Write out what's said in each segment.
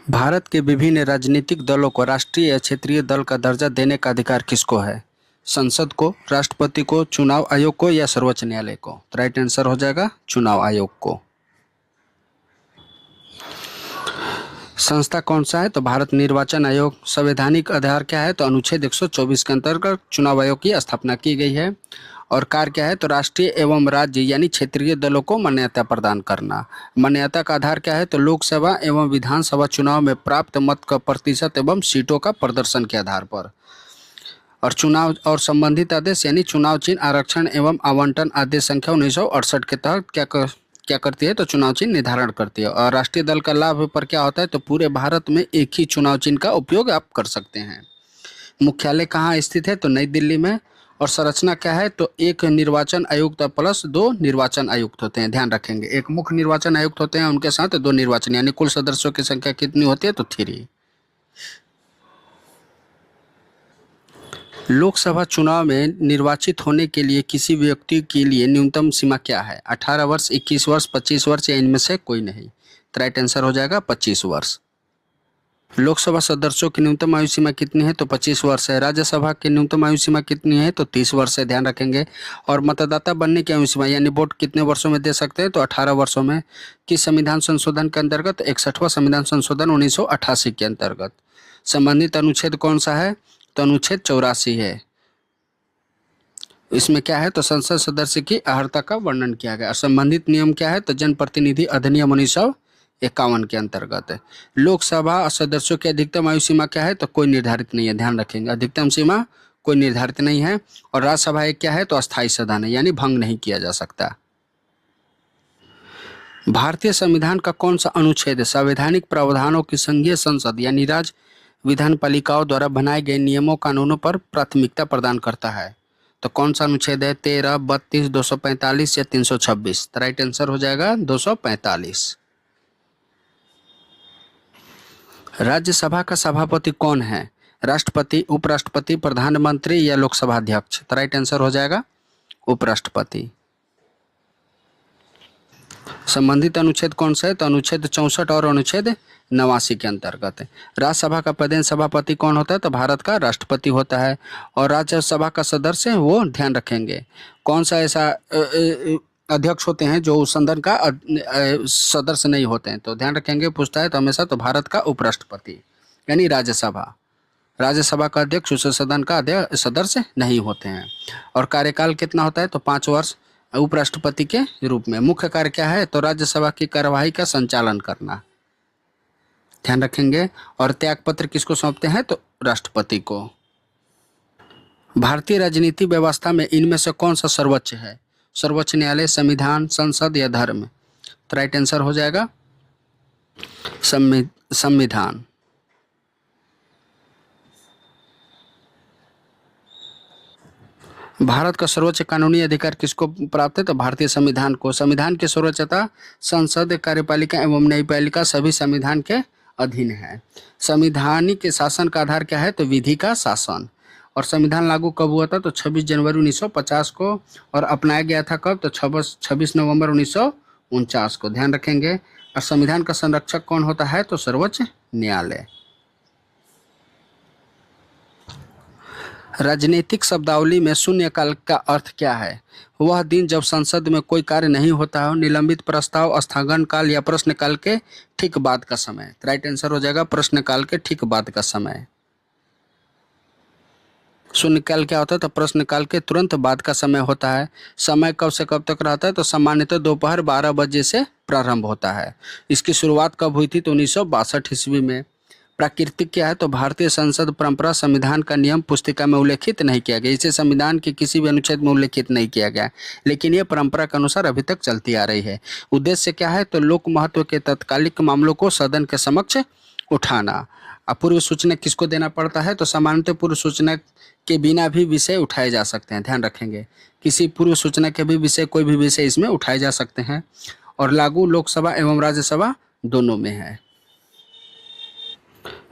भारत के विभिन्न राजनीतिक दलों को राष्ट्रीय या क्षेत्रीय दल का दर्जा देने का अधिकार किसको है? संसद को, राष्ट्रपति को, चुनाव आयोग को या सर्वोच्च न्यायालय को? तो राइट आंसर हो जाएगा चुनाव आयोग को। संस्था कौन सा है? तो भारत निर्वाचन आयोग। संवैधानिक आधार क्या है? तो अनुच्छेद 124 के अंतर्गत चुनाव आयोग की स्थापना की गई है। और कार्य क्या है? तो राष्ट्रीय एवं राज्य यानी क्षेत्रीय दलों को मान्यता प्रदान करना। मान्यता का आधार क्या है? तो लोकसभा एवं विधानसभा चुनाव में प्राप्त मत का प्रतिशत एवं सीटों का प्रदर्शन के आधार पर। और चुनाव और संबंधित आदेश यानी चुनाव चिन्ह आरक्षण एवं आवंटन आदेश संख्या 1968 के तहत क्या करती है? तो चुनाव चिन्ह निर्धारण करती है। और राष्ट्रीय दल का लाभ पर क्या होता है? तो पूरे भारत में एक ही चुनाव चिन्ह का उपयोग आप कर सकते हैं। मुख्यालय कहाँ स्थित है? तो नई दिल्ली में। और संरचना क्या है? तो एक निर्वाचन आयुक्त प्लस 2 निर्वाचन आयुक्त होते हैं, ध्यान रखेंगे। एक मुख्य निर्वाचन आयुक्त होते हैं, उनके साथ 2 निर्वाचन, यानी कुल सदस्यों की संख्या कितनी होती है? तो 3। लोकसभा चुनाव में निर्वाचित होने के लिए किसी व्यक्ति के लिए न्यूनतम सीमा क्या है? 18 वर्ष, 21 वर्ष, 25 वर्ष या इनमें से कोई नहीं? तो राइट आंसर हो जाएगा 25 वर्ष। लोकसभा सदस्यों की न्यूनतम आयु सीमा कितनी है? तो 25 वर्ष है। राज्यसभा की न्यूनतम आयु सीमा कितनी है? तो 30 वर्ष है, ध्यान रखेंगे। और मतदाता बनने की आयु सीमा यानी वोट कितने वर्षों में दे सकते हैं? तो 18 वर्षों में। किस संविधान संशोधन के अंतर्गत? 61वां संविधान संशोधन 1988 के अंतर्गत। संबंधित अनुच्छेद कौन सा है? तो अनुच्छेद 84 है। इसमें क्या है? तो संसद सदस्य की अर्हता का वर्णन किया गया। संबंधित नियम क्या है? तो जनप्रतिनिधि अधिनियम 1951 के अंतर्गत है। लोकसभा सदस्यों की अधिकतम आयु सीमा क्या है? तो कोई निर्धारित नहीं है, ध्यान रखेंगे। अधिकतम सीमा कोई निर्धारित नहीं है। और राज्यसभा एक क्या है? तो अस्थायी सदन है, यानी भंग नहीं किया जा सकता। भारतीय संविधान का कौन सा अनुच्छेद संवैधानिक प्रावधानों की संघीय संसद यानी राज्य विधान पालिकाओं द्वारा बनाए गए नियमों कानूनों पर प्राथमिकता प्रदान करता है? तो कौन सा अनुच्छेद है? 13, 32, 245 या 326? तो राइट आंसर हो जाएगा 245। राज्यसभा का सभापति कौन है? राष्ट्रपति, उपराष्ट्रपति, प्रधानमंत्री या लोकसभा अध्यक्ष? तो राइट आंसर हो जाएगा उपराष्ट्रपति। संबंधित अनुच्छेद कौन सा है? तो अनुच्छेद 64 और अनुच्छेद 89 के अंतर्गत है। राज्यसभा का प्रधान सभापति कौन होता है? तो भारत का राष्ट्रपति होता है। और राज्यसभा का सदस्य वो ध्यान रखेंगे कौन सा ऐसा अध्यक्ष होते हैं जो सदन का सदस्य नहीं होते हैं? तो ध्यान रखेंगे, पूछता है तो हमेशा तो भारत का उपराष्ट्रपति यानी राज्यसभा। राज्यसभा का अध्यक्ष उस सदन का सदस्य नहीं होते हैं। और कार्यकाल कितना होता है? तो 5 वर्ष उपराष्ट्रपति के रूप में। मुख्य कार्य क्या है? तो राज्यसभा की कार्यवाही का संचालन करना, ध्यान रखेंगे। और त्यागपत्र किसको सौंपते हैं? तो राष्ट्रपति को। भारतीय राजनीति व्यवस्था में इनमें से कौन सा सर्वोच्च है? सर्वोच्च न्यायालय, संविधान, संसद या धर्म? तो राइट आंसर हो जाएगा संविधान। भारत का सर्वोच्च कानूनी अधिकार किसको प्राप्त है? तो भारतीय संविधान को। संविधान की सर्वोच्चता संसद, कार्यपालिका एवं न्यायपालिका सभी संविधान के अधीन है। संवैधानिक शासन का आधार क्या है? तो विधि का शासन। और संविधान लागू कब हुआ था? तो 26 जनवरी 1950 को। और अपनाया गया था कब? तो 26 नवंबर 1949 को, ध्यान रखेंगे। और संविधान का संरक्षक कौन होता है? तो सर्वोच्च न्यायालय। राजनीतिक शब्दावली में शून्यकाल का अर्थ क्या है? वह दिन जब संसद में कोई कार्य नहीं होता हो, निलंबित प्रस्ताव, स्थगन काल या प्रश्नकाल के ठीक बाद का समय? राइट आंसर हो जाएगा प्रश्नकाल के ठीक बाद का समय। शून्यकाल क्या होता है? तो प्रश्नकाल के तुरंत बाद का समय होता है। समय कब से कब तक रहता है? तो सामान्यतः दोपहर 12 बजे से प्रारंभ होता है। इसकी शुरुआत कब हुई थी? तो 1962 ईस्वी में। प्राकृतिक क्या है? तो भारतीय संसद परंपरा संविधान का नियम पुस्तिका में उल्लेखित नहीं किया गया। इसे संविधान के किसी भी अनुच्छेद में उल्लेखित नहीं किया गया, लेकिन यह परंपरा के अनुसार अभी तक चलती आ रही है। उद्देश्य क्या है? तो लोक महत्व के तत्कालिक मामलों को सदन के समक्ष उठाना। अब पूर्व सूचना किसको देना पड़ता है? तो सामान्यतः पूर्व सूचना के बिना भी विषय उठाए जा सकते हैं, ध्यान रखेंगे। किसी पूर्व सूचना के भी विषय, कोई भी विषय इसमें उठाए जा सकते हैं। और लागू लोकसभा एवं राज्यसभा दोनों में है।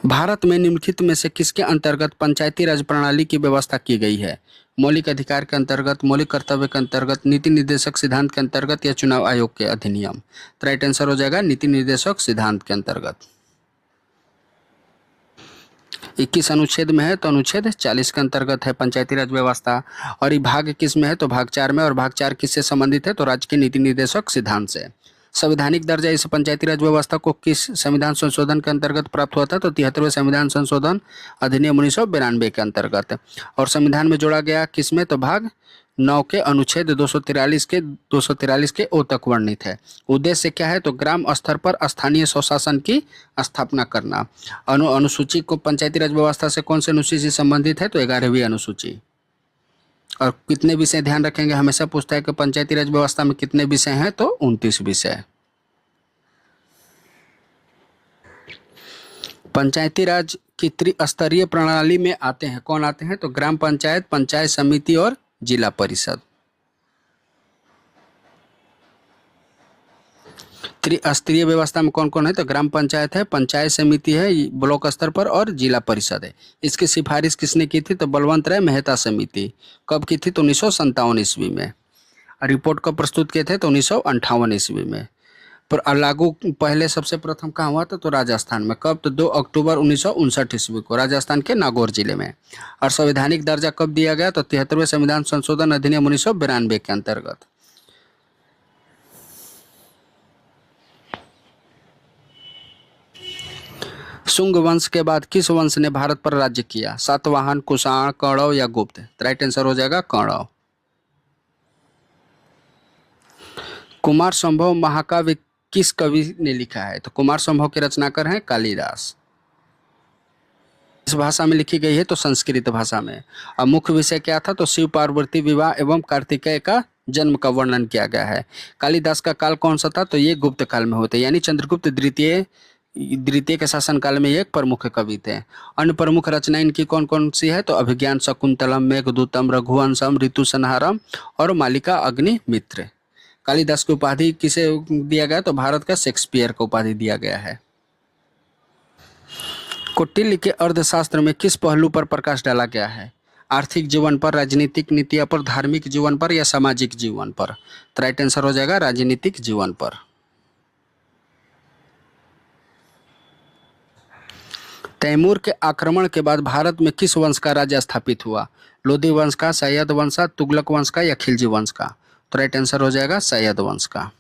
भारत में निम्नलिखित में से किसके अंतर्गत पंचायती राज प्रणाली की व्यवस्था की गई है? मौलिक अधिकार के अंतर्गत, मौलिक कर्तव्य के अंतर्गत, नीति निर्देशक सिद्धांत के अंतर्गत या चुनाव आयोग के अधिनियम? तो राइट आंसर हो जाएगा नीति निर्देशक सिद्धांत के अंतर्गत। 21 अनुच्छेद में है तो अनुच्छेद 40 के अंतर्गत है पंचायती राज व्यवस्था। और ये भाग किस में है तो भाग 4 में। और भाग 4 किससे संबंधित है तो राज्य के नीति निर्देशक सिद्धांत से। संवैधानिक दर्जा इस पंचायती राज व्यवस्था को किस संविधान संशोधन के अंतर्गत प्राप्त हुआ था तो 73वें संविधान संशोधन अधिनियम 1992 के अंतर्गत। और संविधान में जोड़ा गया किसमें तो भाग 9 के अनुच्छेद 243 के ओ तक वर्णित है। उद्देश्य क्या है तो ग्राम स्तर पर स्थानीय स्वशासन की स्थापना करना। अनुसूची को पंचायती राज व्यवस्था से कौन से अनुसूची से संबंधित है तो 11वीं अनुसूची। और कितने विषय ध्यान रखेंगे, हमेशा पूछता है कि पंचायती राज व्यवस्था में कितने विषय हैं तो 29 विषय। पंचायती राज की त्रिस्तरीय प्रणाली में आते हैं, कौन आते हैं तो ग्राम पंचायत, पंचायत समिति और जिला परिषद। त्रिस्तरीय व्यवस्था में कौन कौन है तो ग्राम पंचायत है, पंचायत समिति है ब्लॉक स्तर पर और जिला परिषद है। इसकी सिफारिश किसने की थी तो बलवंत राय मेहता समिति। कब की थी तो 1957 ईस्वी में। रिपोर्ट कब प्रस्तुत किए थे तो 1958 ईस्वी में। पर लागू पहले सबसे प्रथम कहाँ हुआ था तो राजस्थान में। कब तो 2 अक्टूबर 1959 ईस्वी को राजस्थान के नागौर जिले में। और संवैधानिक दर्जा कब दिया गया तो 73वें संविधान संशोधन अधिनियम 1992 के अंतर्गत। शुंग वंश के बाद किस वंश ने भारत पर राज्य किया, सातवाहन, कुषाण, कौरव या गुप्त। राइट आंसर हो जाएगा कौरव। कुमार संभव महाकाव्य किस कवि ने लिखा है तो कुमार संभव के रचनाकार हैं कालिदास। इस भाषा में लिखी गई है तो संस्कृत भाषा में। अब मुख्य विषय क्या था तो शिव पार्वती विवाह एवं कार्तिकेय का जन्म का वर्णन किया गया है। कालिदास का काल कौन सा था तो ये गुप्त काल में होते, यानी चंद्रगुप्त द्वितीय के शासनकाल में ये एक प्रमुख कवि थे। अन्य प्रमुख रचना इनकी कौन कौन सी है तो अभिज्ञान शकुंतलम, मेघदूतम, रघुवंशम, ऋतु संहारम और मालिका अग्निमित्र। कालिदास की उपाधि किसे दिया गया तो भारत का शेक्सपियर को उपाधि दिया गया है। कौटिल्य के अर्थशास्त्र में किस पहलू पर प्रकाश डाला गया है, आर्थिक जीवन पर, राजनीतिक नीतियों पर, धार्मिक जीवन पर या सामाजिक जीवन पर। तो राइट आंसर हो जाएगा राजनीतिक जीवन पर। तैमूर के आक्रमण के बाद भारत में किस वंश का राज्य स्थापित हुआ, लोधी वंश का, सैयद वंश का, तुगलक वंश का या खिलजी वंश का। तो राइट आंसर हो जाएगा सैयद वंश का।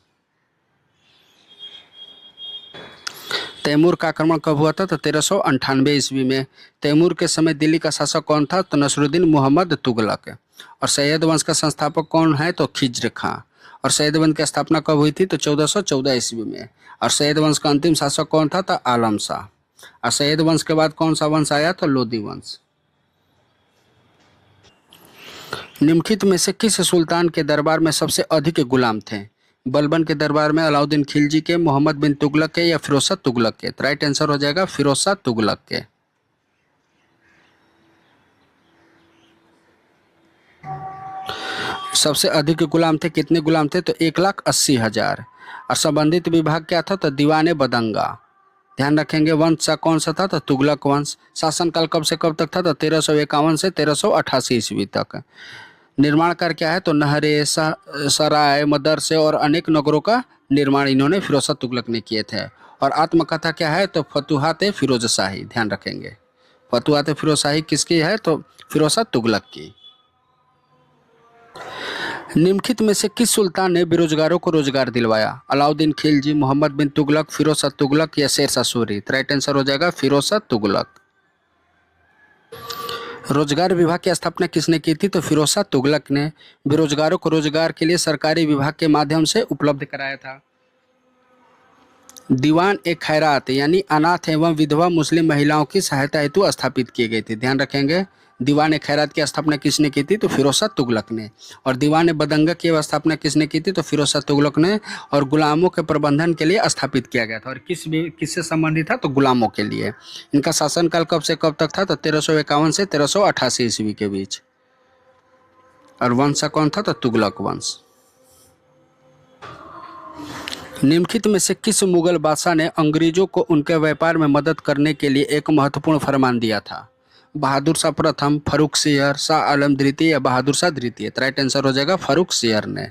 तैमूर का आक्रमण कब हुआ था तो 1398 ईस्वी में। तैमूर के समय दिल्ली का शासक कौन था तो नसरुद्दीन मोहम्मद तुगलक। और सैयद वंश का संस्थापक कौन है तो खिज्र खां। और सैयद वंश की स्थापना कब हुई थी तो 1414 ईस्वी में। और सैयद वंश का अंतिम शासक कौन था तो आलम शाह। और सैयद वंश के बाद कौन सा वंश आया तो लोधी वंश। निम्नलिखित में से किस सुल्तान के दरबार में सबसे अधिक गुलाम थे, बलबन के दरबार में, अलाउद्दीन खिलजी के, मोहम्मद बिन तुगलक के या फिरोज शाह तुगलक के। राइट आंसर हो जाएगा फिरोज शाह तुगलक के। सबसे अधिक गुलाम थे, कितने गुलाम थे तो 1,80,000। और संबंधित विभाग क्या था तो दीवाने बदंगा। ध्यान रखेंगे वंश सा कौन सा था तो तुगलक वंश। शासनकाल कब से कब तक था तो 1351 से 1388 ईस्वी तक। निर्माण कार्य क्या है तो नहरें, सराय, मदरसे और अनेक नगरों का निर्माण इन्होंने फिरोज शाह तुगलक ने किए थे। और आत्मकथा क्या है तो फतुहात फिरोज शाही। ध्यान रखेंगे फतुहात फिरोज शाही किसकी है तो फिरोज शाह तुगलक की। निम्नलिखित में से किस सुल्तान ने बेरोजगारों को रोजगार दिलवाया, अलाउद्दीन खिलजी, मोहम्मद बिन तुगलक, फिरोज शाह तुगलक या शेर शाह सूरी। राइट आंसर हो जाएगा फिरोज शाह तुगलक। रोजगार विभाग की स्थापना किसने की थी तो फिरोज शाह तुगलक ने। बेरोजगारों को रोजगार के लिए सरकारी विभाग के माध्यम से उपलब्ध कराया था। दीवान ए खैरात यानी अनाथ एवं विधवा मुस्लिम महिलाओं की सहायता हेतु स्थापित किए गए थे। ध्यान रखेंगे दीवान ए खैरात की स्थापना किसने की थी तो फिरोज शाह तुगलक ने। और दीवान ए बदंगा की स्थापना किसने की थी तो फिरोज शाह तुगलक ने। और गुलामों के प्रबंधन के लिए स्थापित किया गया था। और किससे संबंधित था तो गुलामों के लिए। इनका शासनकाल कब से कब तक था तो 1351 से 1388 ईस्वी के बीच। और वंश कौन था तो तुगलक वंश। निम्नलिखित में से किस मुगल बादशाह ने अंग्रेजों को उनके व्यापार में मदद करने के लिए एक महत्वपूर्ण फरमान दिया था, बहादुर शाह प्रथम, फर्रुख सियर, शाह आलम द्वितीय या बहादुर शाह द्वितीय। राइट आंसर हो जाएगा फर्रुख सियर ने।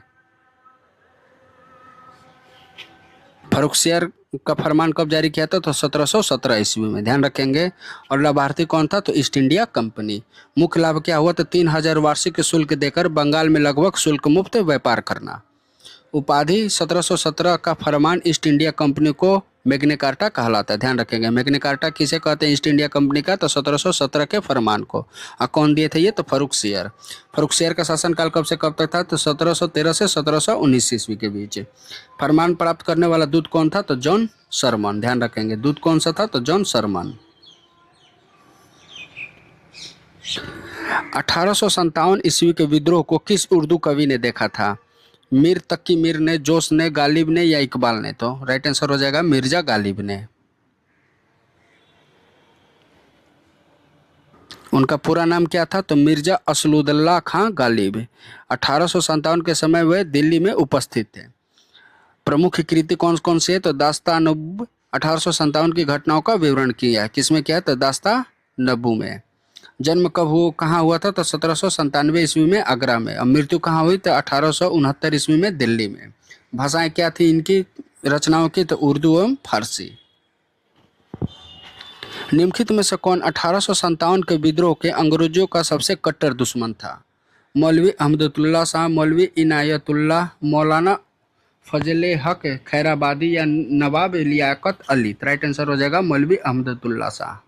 फर्रुखसियर का फरमान कब जारी किया था? तो 1717 ईस्वी में, ध्यान रखेंगे। और लाभार्थी कौन था? तो ईस्ट इंडिया कंपनी। मुख्य लाभ क्या हुआ? तो 3000 वार्षिक शुल्क देकर बंगाल में लगभग शुल्क मुक्त व्यापार करना। उपाधि 1717 का फरमान ईस्ट इंडिया कंपनी को मैग्ना कार्टा कहलाता है, ध्यान रखेंगे। मैग्ना कार्टा किसे कहते हैं? ईस्ट इंडिया कंपनी का, तो 1717 के फरमान को। और कौन दिए थे ये? तो फर्रुखसियर। फर्रुखसियर का शासनकाल कब से कब तक था? तो 1713 से 1719 ईस्वी के बीच। फरमान प्राप्त करने वाला दूत कौन था? तो जॉन सरमन, ध्यान रखेंगे। दूत कौन सा था? तो जॉन सरमन। 1857 ईस्वी के विद्रोह को किस उर्दू कवि ने देखा था? मीर तकी मीर ने, जोश ने, गालिब ने या इकबाल ने? तो राइट आंसर हो जाएगा मिर्जा गालिब ने। उनका पूरा नाम क्या था? तो मिर्जा असलुद्दौला खां गालिब। 1857 के समय वे दिल्ली में उपस्थित थे। प्रमुख कृति कौन कौन सी है? तो दास्तानब 1857 की घटनाओं का विवरण किया है। किसमें किया है? तो दास्तानबू में। जन्म कब हुआ, कहाँ हुआ था? तो 1797 ईस्वी में आगरा में। और मृत्यु कहाँ हुई? तो 1869 ईस्वी में दिल्ली में। भाषाएं क्या थी इनकी रचनाओं की? तो उर्दू एवं फारसी। निम्नलिखित में से कौन 1857 के विद्रोह के अंग्रेजों का सबसे कट्टर दुश्मन था? मौलवी अहमदुल्लाह शाह, मौलवी इनायतुल्लाह, मौलाना फजले हक खैराबादी या नवाब लियाकत अली? तो राइट आंसर हो जाएगा मौलवी अहमदुल्लाह शाह।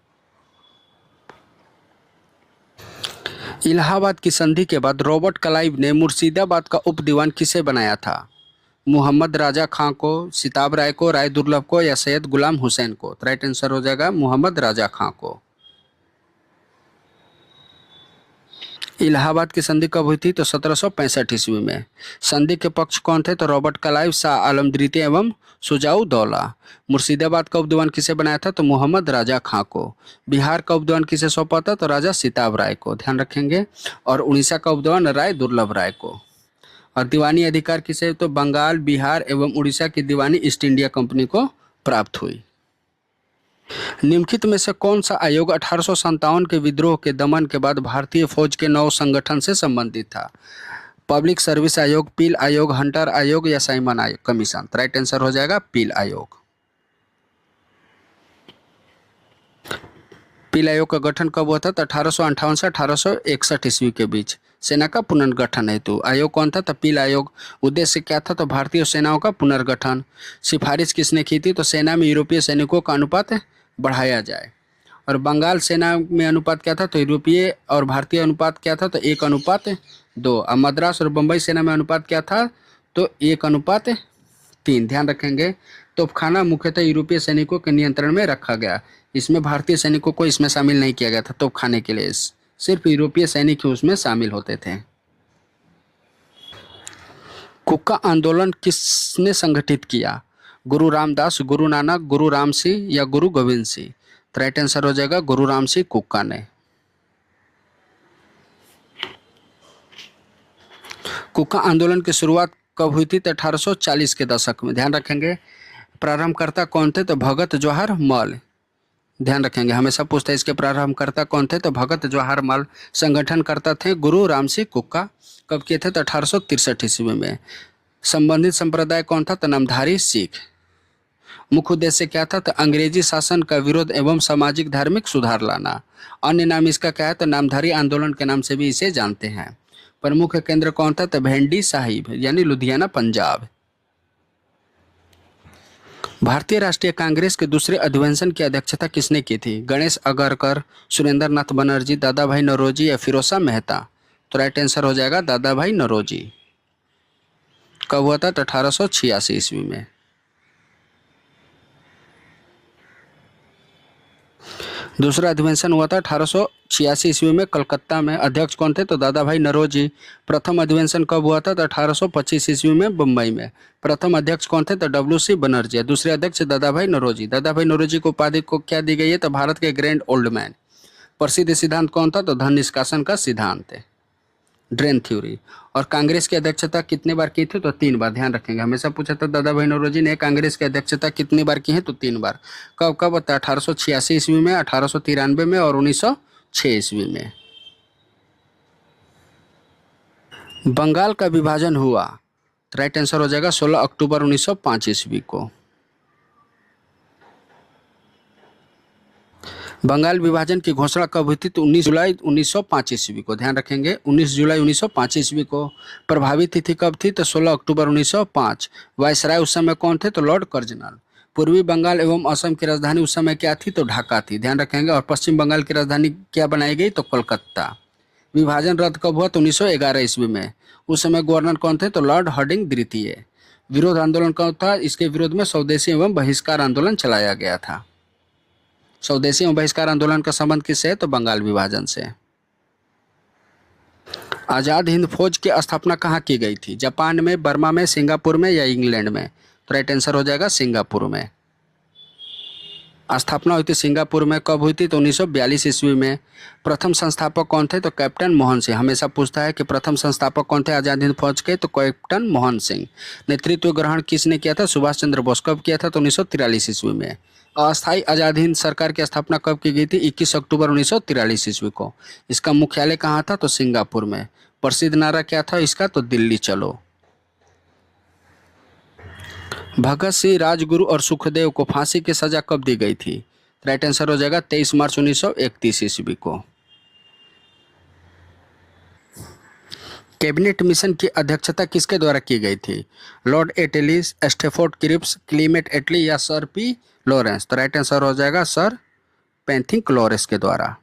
इलाहाबाद की संधि के बाद रॉबर्ट क्लाइव ने मुर्शिदाबाद का उप दीवान किसे बनाया था? मोहम्मद राजा खां को, सिताब राय को, राय दुर्लभ को या सैयद गुलाम हुसैन को? तो राइट आंसर हो जाएगा मोहम्मद राजा खां को। इलाहाबाद की संधि कब हुई थी? तो 1765 ईस्वी में। संधि के पक्ष कौन थे? तो रॉबर्ट क्लाइव, शाह आलम द्वितीय एवं शुजाउद्दौला। मुर्शिदाबाद का उपदीवान किसे बनाया था? तो मोहम्मद राजा खां को। बिहार का उपदीवान किसे सौंपा था? तो राजा सिताब राय को, ध्यान रखेंगे। और उड़ीसा का उपदीवान राय दुर्लभ राय को। और दीवानी अधिकार किसे? तो बंगाल, बिहार एवं उड़ीसा की दीवानी ईस्ट इंडिया कंपनी को प्राप्त हुई। निम्नलिखित में से कौन सा आयोग 1857 के विद्रोह के दमन के बाद भारतीय फौज के नौ संगठन से संबंधित था? पब्लिक सर्विस आयोग, पील आयोग, हंटर आयोग या साइमन आयोग कमीशन? राइट आंसर हो जाएगा पील आयोग। पील आयोग का गठन कब हुआ था? तो 1858 से 1861 ईस्वी के बीच। सेना का पुनर्गठन हेतु आयोग कौन था? तो पील आयोग। उद्देश्य क्या था? तो भारतीय सेनाओं का पुनर्गठन। सिफारिश किसने की थी? तो सेना में यूरोपीय सैनिकों का अनुपात बढ़ाया जाए। और बंगाल सेना में अनुपात क्या था? तो यूरोपीय और भारतीय अनुपात क्या था? तो 1:2। और मद्रास और बम्बई सेना में अनुपात क्या था? तो 1:3। ध्यान रखेंगे। तोपखाना मुख्यतः यूरोपीय सैनिकों के नियंत्रण में रखा गया। इसमें भारतीय सैनिकों को इसमें शामिल नहीं किया गया था। तोपखाने के लिए सिर्फ यूरोपीय सैनिक ही उसमें शामिल होते थे। कुक्का आंदोलन किसने संगठित किया? गुरु रामदास, गुरु नानक, गुरु राम सिंह या गुरु गोविंद सिंह? तो राइट आंसर हो जाएगा गुरु राम सिंह कुक्का ने। कुक्का आंदोलन की शुरुआत कब हुई थी? तो 1840 के दशक में, ध्यान रखेंगे। प्रारंभकर्ता कौन थे? तो भगत जवाहर मल। ध्यान रखेंगे, हमेशा पूछते हैं इसके प्रारंभकर्ता कौन थे? तो भगत जवाहर मल। संगठनकर्ता थे गुरु राम सिंह कुक्का। कब किए थे? तो 1863 ईस्वी में। संबंधित संप्रदाय कौन था? तो नामधारी सिख। मुख्य उद्देश्य क्या था? तो अंग्रेजी शासन का विरोध एवं सामाजिक धार्मिक सुधार लाना। अन्य नाम इसका क्या है? तो नामधारी आंदोलन के नाम से भी इसे जानते हैं। प्रमुख केंद्र कौन था? तो भेंडी साहिब यानी लुधियाना पंजाब। भारतीय राष्ट्रीय कांग्रेस के दूसरे अधिवेशन की अध्यक्षता किसने की थी? गणेश अगरकर, सुरेंद्र नाथ बनर्जी, दादा भाई नौरोजी या फिरोज मेहता? तो राइट आंसर हो जाएगा दादा भाई नौरोजी। कब हुआ था? तो 1886 ईस्वी में। दूसरा अधिवेशन हुआ था 1886 ईस्वी में कलकत्ता में। अध्यक्ष कौन थे? तो दादा भाई नौरोजी। प्रथम अधिवेशन कब हुआ था? तो 1825 ईस्वी में बम्बई में। प्रथम अध्यक्ष कौन थे? तो WC बनर्जी। दूसरे अध्यक्ष दादा भाई नौरोजी। दादा भाई नौरोजी को उपाधि को क्या दी गई है? तो भारत के ग्रैंड ओल्ड मैन। प्रसिद्ध सिद्धांत कौन था? तो धन निष्कासन का सिद्धांत है, ड्रेन थ्योरी। और कांग्रेस की अध्यक्षता कितने बार की थी? तो 3 बार। ध्यान रखेंगे, हमेशा पूछा था दादा भाई नौरोजी ने कांग्रेस की अध्यक्षता कितनी बार की है? तो 3 बार। कब कब? 1886 ईस्वी में, 1893 में और 1906 ईस्वी में। बंगाल का विभाजन हुआ? राइट आंसर हो जाएगा 16 अक्टूबर 1905 ईस्वी को। बंगाल विभाजन की घोषणा कब हुई थी? तो 19 जुलाई 1905 ईस्वी को। ध्यान रखेंगे 19 जुलाई 1905 ईस्वी को। प्रभावी तिथि कब थी? तो 16 अक्टूबर 1905। वायसराय उस समय कौन थे? तो लॉर्ड कर्जनल। पूर्वी बंगाल एवं असम की राजधानी उस समय क्या थी? तो ढाका थी। ध्यान रखेंगे। और पश्चिम बंगाल की राजधानी क्या बनाई गई? तो कोलकाता। विभाजन रद्द कब हुआ? तो 1911 ईस्वी में। उस समय गवर्नर कौन थे? तो लॉर्ड हार्डिंग द्वितीय। विरोध आंदोलन कब था? इसके विरोध में स्वदेशी एवं बहिष्कार आंदोलन चलाया गया था। स्वदेशी एवं बहिष्कार आंदोलन का संबंध किससे है? तो बंगाल विभाजन से। आजाद हिंद फौज की स्थापना कहाँ की गई थी? जापान में, बर्मा में, सिंगापुर में या इंग्लैंड में? तो राइट आंसर हो जाएगा सिंगापुर में। स्थापना हुई थी सिंगापुर में। कब हुई थी? तो 1942 ईस्वी में। प्रथम संस्थापक कौन थे? तो कैप्टन मोहन सिंह। हमेशा पूछता है कि प्रथम संस्थापक कौन थे आजाद हिंद फौज के? तो कैप्टन मोहन सिंह। नेतृत्व ग्रहण किसने किया था? सुभाष चंद्र बोस। कब किया था? तो 1943 ईस्वी में। अस्थायी आजाद हिंद सरकार की स्थापना कब की गई थी? 21 अक्टूबर 1943 ईस्वी को। इसका मुख्यालय कहाँ था? तो सिंगापुर में। प्रसिद्ध नारा क्या था इसका? तो दिल्ली चलो। भगत सिंह, राजगुरु और सुखदेव को फांसी की सजा कब दी गई थी? राइट आंसर हो जाएगा 23 मार्च 1931 ईस्वी को। कैबिनेट मिशन की अध्यक्षता किसके द्वारा की गई थी? लॉर्ड एटलीस, स्टेफोर्ड क्रिप्स, क्लीमेट एटली या सर पी लॉरेंस? तो राइट आंसर हो जाएगा सर पेंथिक लॉरेंस के द्वारा।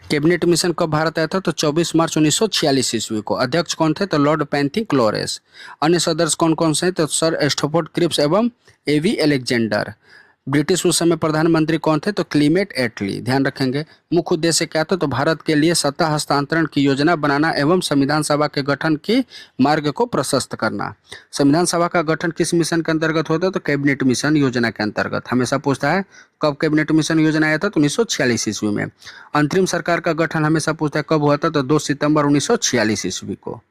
कैबिनेट मिशन कब भारत आया था? तो 24 मार्च 1946 ईस्वी को। अध्यक्ष कौन थे? तो लॉर्ड पेंथिक लॉरेंस। अन्य सदस्य कौन कौन से हैं? तो सर स्टोफोर्ड क्रिप्स एवं एवी अलेक्जेंडर। ब्रिटिश उस समय प्रधानमंत्री कौन थे? तो क्लीमेट एटली। ध्यान रखेंगे। मुख्य उद्देश्य क्या था? तो भारत के लिए सत्ता हस्तांतरण की योजना बनाना एवं संविधान सभा के गठन की मार्ग को प्रशस्त करना। संविधान सभा का गठन किस मिशन के अंतर्गत होता है? तो कैबिनेट मिशन योजना के अंतर्गत। हमेशा पूछता है कब कैबिनेट मिशन योजना आया था? तो 1946 ईस्वी में। अंतरिम सरकार का गठन हमेशा पूछता है कब हुआ था? तो 2 सितंबर 1946 ईस्वी को।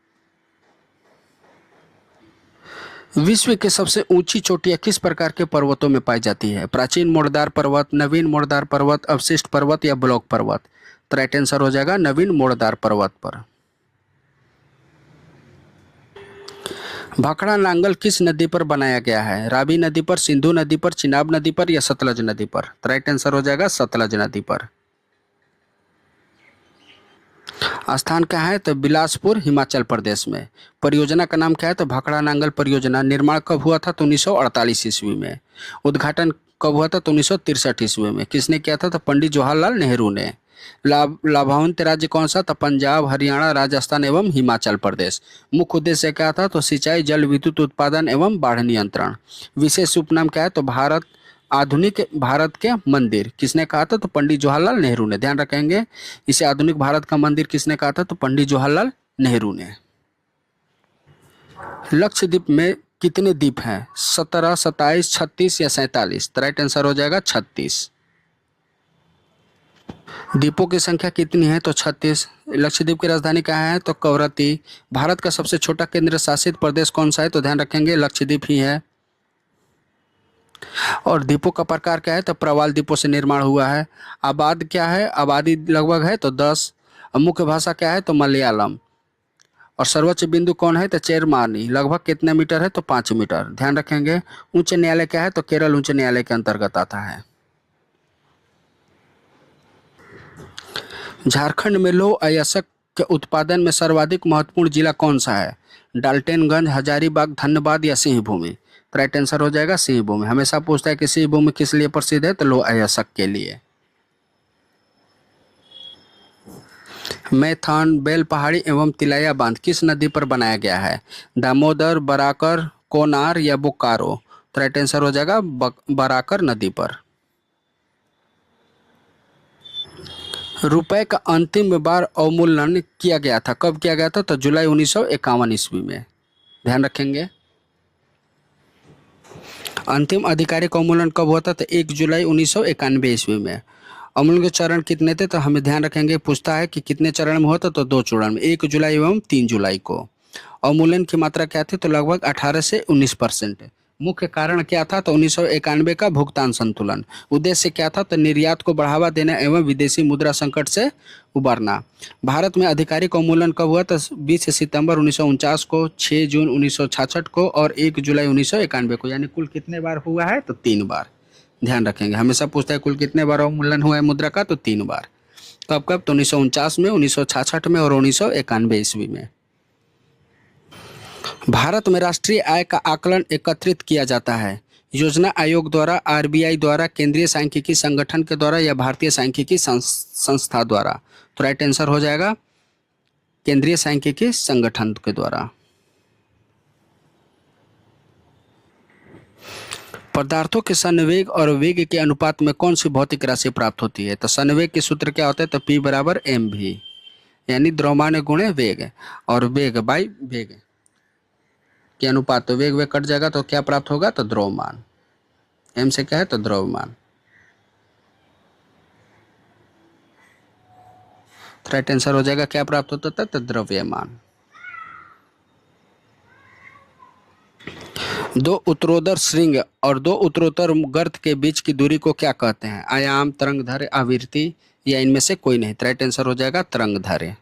विश्व की सबसे ऊंची चोटियां किस प्रकार के पर्वतों में पाई जाती है? प्राचीन मोड़दार पर्वत, नवीन मोड़दार पर्वत, अवशिष्ट पर्वत या ब्लॉक पर्वत? तो राइट आंसर हो जाएगा नवीन मोड़दार पर्वत पर। भाखड़ा नांगल किस नदी पर बनाया गया है? रावी नदी पर, सिंधु नदी पर, चिनाब नदी पर या सतलज नदी पर? तो राइट आंसर हो जाएगा सतलज नदी पर। स्थान क्या है? तो बिलासपुर, हिमाचल प्रदेश में। परियोजना का नाम क्या है? तो भाखड़ा नांगल परियोजना। निर्माण कब हुआ था? तो 1948 ईस्वी में। उद्घाटन कब हुआ था? तो 1963 ईस्वी में। किसने किया था? तो पंडित जवाहरलाल नेहरू ने। लाभान्वित राज्य कौन सा? तो पंजाब, हरियाणा, राजस्थान एवं हिमाचल प्रदेश। मुख्य उद्देश्य क्या था? तो सिंचाई, जल विद्युत उत्पादन एवं बाढ़ नियंत्रण। विशेष उपनाम क्या है? तो भारत, आधुनिक भारत के मंदिर। किसने कहा था? तो पंडित जवाहरलाल नेहरू ने। ध्यान रखेंगे इसे आधुनिक भारत का मंदिर किसने कहा था? तो पंडित जवाहरलाल नेहरू ने। लक्षद्वीप में कितने द्वीप हैं? 17, 27, 36 या 47? तो राइट आंसर हो जाएगा 36। द्वीपों की संख्या कितनी है? तो 36। लक्षद्वीप की राजधानी कहाँ है? तो कवरत्ती। भारत का सबसे छोटा केंद्र शासित प्रदेश कौन सा है? तो ध्यान रखेंगे लक्षद्वीप ही है। और द्वीपों का प्रकार क्या है? तो प्रवाल द्वीपों से निर्माण हुआ है। आबाद क्या है? आबादी लगभग है तो 10। मुख्य भाषा क्या है? तो मलयालम। और सर्वोच्च बिंदु कौन है? तो चेरमानी। लगभग कितने मीटर है? तो 5 मीटर। ध्यान रखेंगे। उच्च न्यायालय क्या है? तो केरल उच्च न्यायालय के अंतर्गत आता है। झारखंड में लौह अयस्क के उत्पादन में सर्वाधिक महत्वपूर्ण जिला कौन सा है? डाल्टनगंज, हजारीबाग, धनबाद या सिंहभूमि? तो राइट आंसर हो जाएगा सिंहभूमि। हमेशा पूछता है कि सिंहभूमि किस लिए प्रसिद्ध है? तो लौह अयस्क के लिए। मैथान, बेल पहाड़ी एवं तिलैया बांध किस नदी पर बनाया गया है? दामोदर, बराकर, कोनार या बोकारो? तो राइट आंसर हो जाएगा बराकर नदी पर। रुपए का अंतिम बार अवमूल्यन किया गया था। कब किया गया था? तो जुलाई 1951 ईस्वी में। ध्यान रखेंगे। अंतिम आधिकारिक अवमूल्यन कब हुआ था? तो 1 जुलाई 1991 ईस्वी में। अवमूल्यन के चरण कितने थे? तो हमें ध्यान रखेंगे पूछता है कि कितने चरण में हुआ था? तो 2 चरण में, 1 जुलाई एवं 3 जुलाई को। अवमूल्यन की मात्रा क्या थी? तो लगभग 18 से 19%। मुख्य कारण क्या था? तो 1991 का भुगतान संतुलन। उद्देश्य क्या था? तो निर्यात को बढ़ावा देना एवं विदेशी मुद्रा संकट से उबरना। भारत में आधिकारिक अवमूल्यन कब हुआ? तो 20 सितंबर 1949 को, 6 जून 1966 को और 1 जुलाई 1991 को। यानी कुल कितने बार हुआ है? तो 3 बार। ध्यान रखेंगे, हमेशा पूछता है कुल कितने बार अवमूल्यन हुआ है मुद्रा का? तो 3 बार। कब कब? तो 1949 में, 1966 में और 1991 ईस्वी में। भारत में राष्ट्रीय आय का आकलन एकत्रित किया जाता है योजना आयोग द्वारा, आरबीआई द्वारा, केंद्रीय सांख्यिकी संगठन के द्वारा या भारतीय सांख्यिकी संस्था द्वारा। तो राइट आंसर हो जाएगा केंद्रीय सांख्यिकी संगठन के द्वारा। पदार्थों के संवेग और वेग के अनुपात में कौन सी भौतिक राशि प्राप्त होती है? तो संवेग के सूत्र क्या होता है? तो P बराबर mv, यानी द्रव्यमान गुणे वेग, और वेग बाई वेग के अनुपात। तो वेग वेग कट जाएगा तो क्या प्राप्त होगा? तो द्रव्यमान। m से क्या है? तो द्रव्यमान। राइट आंसर हो जाएगा क्या प्राप्त होता था? तो द्रव्यमान। दो उत्तरोत्तर श्रृंग और दो उत्तरोत्तर गर्त के बीच की दूरी को क्या कहते हैं? आयाम, तरंगदैर्घ्य, आवृत्ति, या इनमें से कोई नहीं। राइट आंसर हो जाएगा तरंगदैर्घ्य।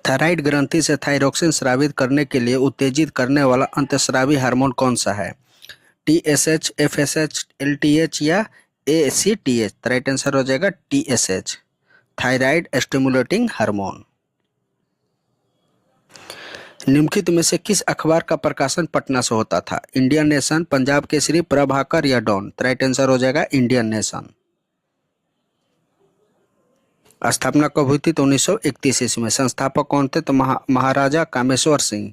थायराइड ग्रंथि से थायरोक्सिन स्रावित करने के लिए उत्तेजित करने वाला अंतःस्रावी हार्मोन कौन सा है? TSH, FSH, LTH या ACTH? राइट आंसर हो जाएगा TSH, थायराइड स्टिमुलेटिंग हार्मोन। निम्नलिखित में से किस अखबार का प्रकाशन पटना से होता था? इंडियन नेशन, पंजाब केसरी, प्रभाकर या डॉन? राइट आंसर हो जाएगा इंडियन नेशन। स्थापना कब हुई थी? तो 1931 ईस्वी में। संस्थापक कौन थे? तो महाराजा कामेश्वर सिंह।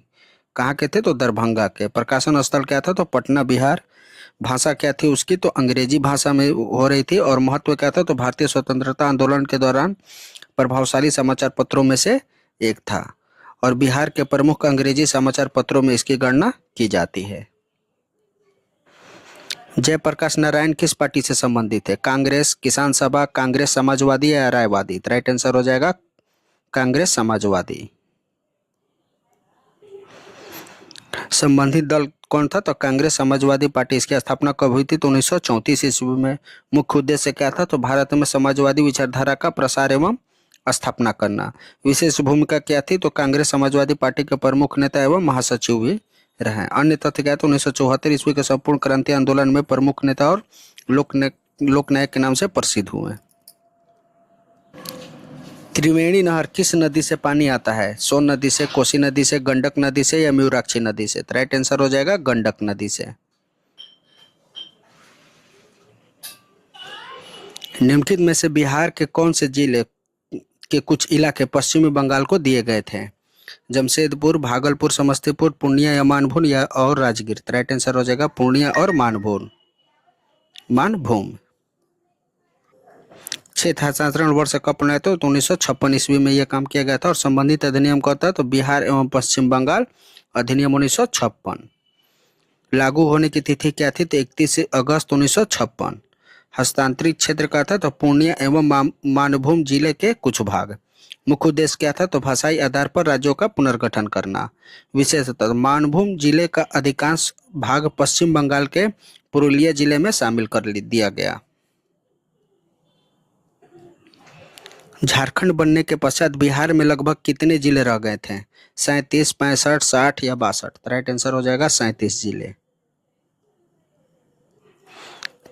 कहाँ के थे? तो दरभंगा के। प्रकाशन स्थल क्या था? तो पटना, बिहार। भाषा क्या थी उसकी? तो अंग्रेजी भाषा में हो रही थी। और महत्व क्या था? तो भारतीय स्वतंत्रता आंदोलन के दौरान प्रभावशाली समाचार पत्रों में से एक था, और बिहार के प्रमुख अंग्रेजी समाचार पत्रों में इसकी गणना की जाती है। जयप्रकाश नारायण किस पार्टी से संबंधित है? कांग्रेस, किसान सभा, कांग्रेस समाजवादी या रायवादी? राइट आंसर हो जाएगा कांग्रेस समाजवादी। संबंधित दल कौन था? तो कांग्रेस समाजवादी पार्टी। इसकी स्थापना कब हुई थी? तो 1934 ईस्वी में। मुख्य उद्देश्य क्या था? तो भारत में समाजवादी विचारधारा का प्रसार एवं स्थापना करना। विशेष भूमिका क्या थी? तो कांग्रेस समाजवादी पार्टी के प्रमुख नेता एवं महासचिव भी रहे। अन्य तथ्य क्या? तो 1974 ईस्वी के संपूर्ण क्रांति आंदोलन में प्रमुख नेता और लोकनायक के नाम से प्रसिद्ध हुए। त्रिवेणी नहर किस नदी से पानी आता है? सोन नदी से, कोसी नदी से, गंडक नदी से या म्यूराक्षी नदी से? तो राइट आंसर हो जाएगा गंडक नदी से। निम्नलिखित में से बिहार के कौन से जिले के कुछ इलाके पश्चिमी बंगाल को दिए गए थे? जमशेदपुर, भागलपुर, समस्तीपुर, पूर्णिया या मानभूम या और राजगीर? राइट आंसर हो जाएगा पूर्णिया और मानभूम। मानभूम। क्षेत्र हस्तांतरण वर्ष कब बनाया था? तो 1956 ईस्वी में यह काम किया गया था। और संबंधित अधिनियम कौन था? तो बिहार एवं पश्चिम बंगाल अधिनियम 1956। लागू होने की तिथि क्या थी? तो 31 अगस्त 1956। हस्तांतरित क्षेत्र का था? तो पूर्णिया एवं मानभूम जिले के कुछ भाग। मुख्य उद्देश्य क्या था? तो भाषाई आधार पर राज्यों का पुनर्गठन करना। विशेषतः मानभूम जिले का अधिकांश भाग पश्चिम बंगाल के पुरुलिया जिले में शामिल कर दिया गया। झारखंड बनने के पश्चात बिहार में लगभग कितने जिले रह गए थे? 37, 65, 60 या 62? राइट आंसर हो जाएगा 37 जिले।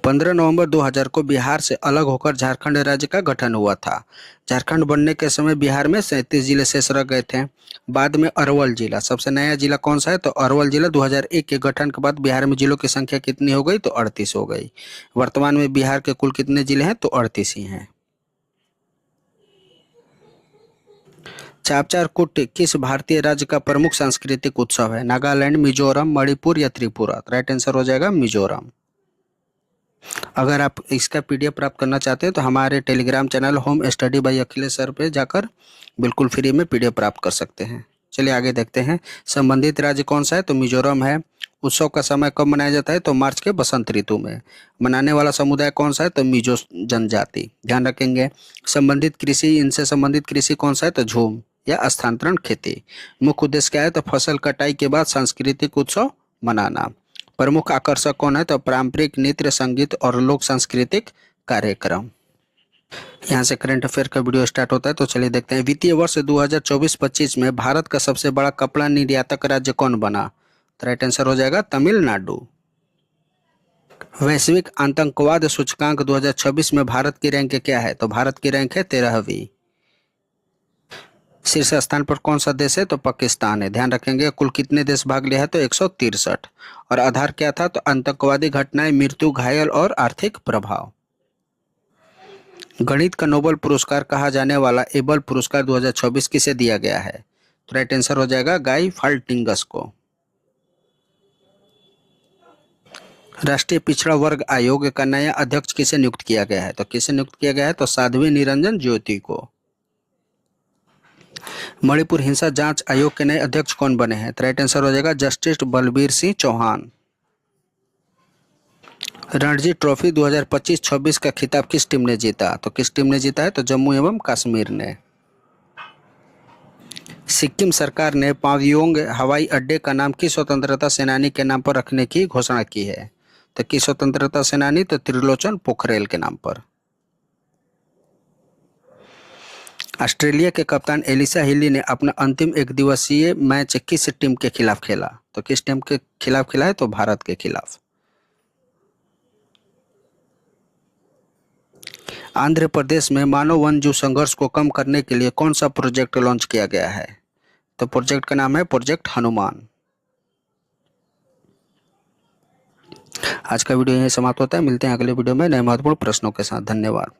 15 नवंबर 2000 को बिहार से अलग होकर झारखंड राज्य का गठन हुआ था। झारखंड बनने के समय बिहार में 37 जिले शेष रह गए थे। बाद में अरवल जिला, सबसे नया जिला कौन सा है? तो अरवल जिला 2001 के गठन के बाद बिहार में जिलों की संख्या कितनी हो गई? तो 38 हो गई। वर्तमान में बिहार के कुल कितने जिले हैं? तो 38 ही हैं। चापचार कुट किस भारतीय राज्य का प्रमुख सांस्कृतिक उत्सव है? नागालैंड, मिजोरम, मणिपुर या त्रिपुरा? राइट आंसर हो जाएगा मिजोरम। अगर आप इसका PDF प्राप्त करना चाहते हैं तो हमारे Telegram channel home study bye Akhilesh sir पे जाकर बिल्कुल फ्री में PDF प्राप्त कर सकते हैं। चलिए आगे देखते हैं। संबंधित राज्य कौन सा है? तो मिजोरम है। उत्सव का समय कब मनाया जाता है? तो मार्च के बसंत ऋतु में। मनाने वाला समुदाय कौन सा है? तो मिजो जनजाति। ध्यान रखेंगे। संबंधित कृषि, इनसे संबंधित कृषि कौन सा है? तो झूम या स्थानांतरण खेती। मुख्य उद्देश्य क्या है? तो फसल कटाई के बाद सांस्कृतिक उत्सव मनाना। प्रमुख आकर्षक कौन है? तो पारंपरिक नृत्य, संगीत और लोक सांस्कृतिक कार्यक्रम। यहाँ से करंट अफेयर का वीडियो स्टार्ट होता है, तो चलिए देखते हैं। वित्तीय वर्ष 2024-25 में भारत का सबसे बड़ा कपड़ा निर्यातक राज्य कौन बना? तो राइट आंसर हो जाएगा तमिलनाडु। वैश्विक आतंकवाद सूचकांक 2026 में भारत की रैंक क्या है? तो भारत की रैंक है 13वीं। शीर्ष स्थान पर कौन सा देश है? तो पाकिस्तान है। ध्यान रखेंगे। कुल कितने देश भाग लिया है? तो 163। और आधार क्या था? तो आतंकवादी घटनाएं, मृत्यु, घायल और आर्थिक प्रभाव। गणित का नोबेल पुरस्कार कहा जाने वाला एबल पुरस्कार 2024 किसे दिया गया है? तो राइट आंसर हो जाएगा गाई फाल्टिंगस को। राष्ट्रीय पिछड़ा वर्ग आयोग का नया अध्यक्ष किसे नियुक्त किया गया है? तो किसे नियुक्त किया गया है? तो साध्वी निरंजन ज्योति को। मणिपुर हिंसा जांच आयोग के नए अध्यक्ष कौन बने हैं? तो राइट आंसर हो जाएगा जस्टिस बलबीर सिंह चौहान। रणजी ट्रॉफी 2025-26 का खिताब किस टीम ने जीता? तो किस टीम ने जीता है? तो जम्मू एवं कश्मीर ने। सिक्किम सरकार ने पावयोंग हवाई अड्डे का नाम किस स्वतंत्रता सेनानी के नाम पर रखने की घोषणा की है? तो किस स्वतंत्रता सेनानी? तो त्रिलोचन पोखरेल के नाम पर। ऑस्ट्रेलिया के कप्तान एलिसा हिली ने अपना अंतिम एक दिवसीय मैच किस टीम के खिलाफ खेला? तो किस टीम के खिलाफ खेला है? तो भारत के खिलाफ। आंध्र प्रदेश में मानव वन्यजीव संघर्ष को कम करने के लिए कौन सा प्रोजेक्ट लॉन्च किया गया है? तो प्रोजेक्ट का नाम है प्रोजेक्ट हनुमान। आज का वीडियो यहीं समाप्त होता है। मिलते हैं अगले वीडियो में नए महत्वपूर्ण प्रश्नों के साथ। धन्यवाद।